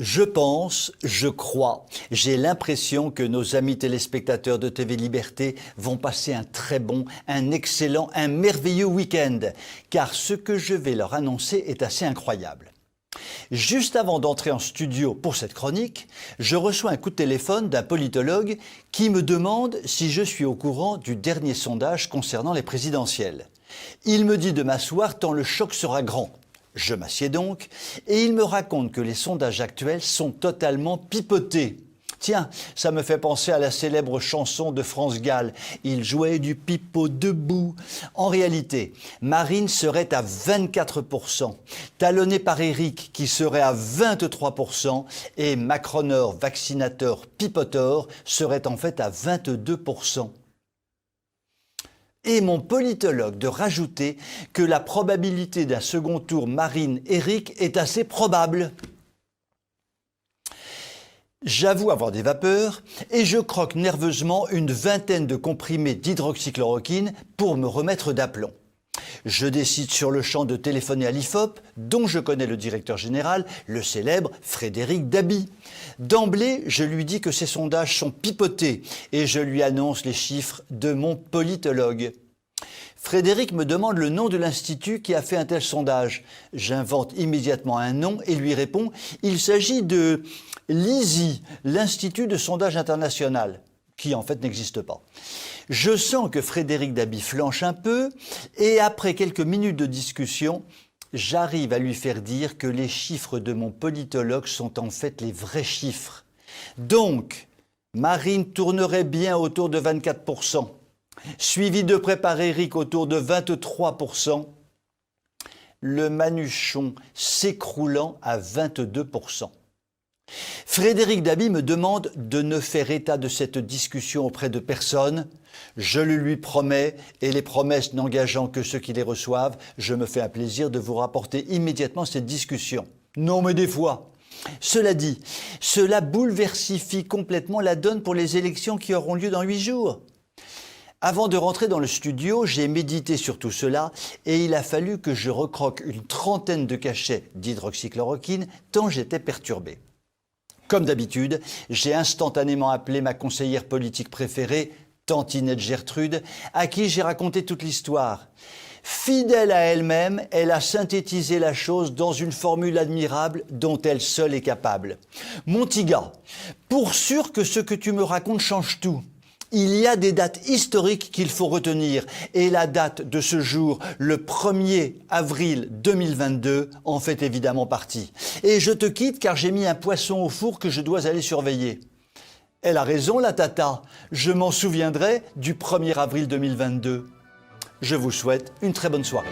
Je pense, je crois, j'ai l'impression que nos amis téléspectateurs de TV Liberté vont passer un très bon, un excellent, un merveilleux week-end, car ce que je vais leur annoncer est assez incroyable. Juste avant d'entrer en studio pour cette chronique, je reçois un coup de téléphone d'un politologue qui me demande si je suis au courant du dernier sondage concernant les présidentielles. Il me dit de m'asseoir tant le choc sera grand. Je m'assieds donc et il me raconte que les sondages actuels sont totalement pipotés. Tiens, ça me fait penser à la célèbre chanson de France Gall. Il jouait du pipeau debout. En réalité, Marine serait à 24%, talonnée par Éric qui serait à 23% et Macronor, vaccinateur, pipoteur serait en fait à 22%. Et mon politologue de rajouter que la probabilité d'un second tour Marine-Éric est assez probable. J'avoue avoir des vapeurs et je croque nerveusement une vingtaine de comprimés d'hydroxychloroquine pour me remettre d'aplomb. Je décide sur le champ de téléphoner à l'IFOP, dont je connais le directeur général, le célèbre Frédéric Dabi. D'emblée, je lui dis que ces sondages sont pipotés et je lui annonce les chiffres de mon politologue. Frédéric me demande le nom de l'institut qui a fait un tel sondage. J'invente immédiatement un nom et lui réponds « Il s'agit de l'ISI, l'Institut de sondage international », qui en fait n'existe pas. Je sens que Frédéric Dabi flanche un peu et après quelques minutes de discussion, j'arrive à lui faire dire que les chiffres de mon politologue sont en fait les vrais chiffres. Donc, Marine tournerait bien autour de 24%, suivi de près par Éric autour de 23%, le Manuchon s'écroulant à 22%. Frédéric Dabi me demande de ne faire état de cette discussion auprès de personne. Je le lui promets, et les promesses n'engageant que ceux qui les reçoivent, je me fais un plaisir de vous rapporter immédiatement cette discussion. Non mais des fois. Cela dit, cela bouleversifie complètement la donne pour les élections qui auront lieu dans 8 jours. Avant de rentrer dans le studio, j'ai médité sur tout cela et il a fallu que je recroque une trentaine de cachets d'hydroxychloroquine tant j'étais perturbé. Comme d'habitude, j'ai instantanément appelé ma conseillère politique préférée, Tantinette Gertrude, à qui j'ai raconté toute l'histoire. Fidèle à elle-même, elle a synthétisé la chose dans une formule admirable dont elle seule est capable. Mon petit gars, pour sûr que ce que tu me racontes change tout. Il y a des dates historiques qu'il faut retenir et la date de ce jour, le 1er avril 2022, en fait évidemment partie. Et je te quitte car j'ai mis un poisson au four que je dois aller surveiller. Elle a raison la tata, je m'en souviendrai du 1er avril 2022. Je vous souhaite une très bonne soirée.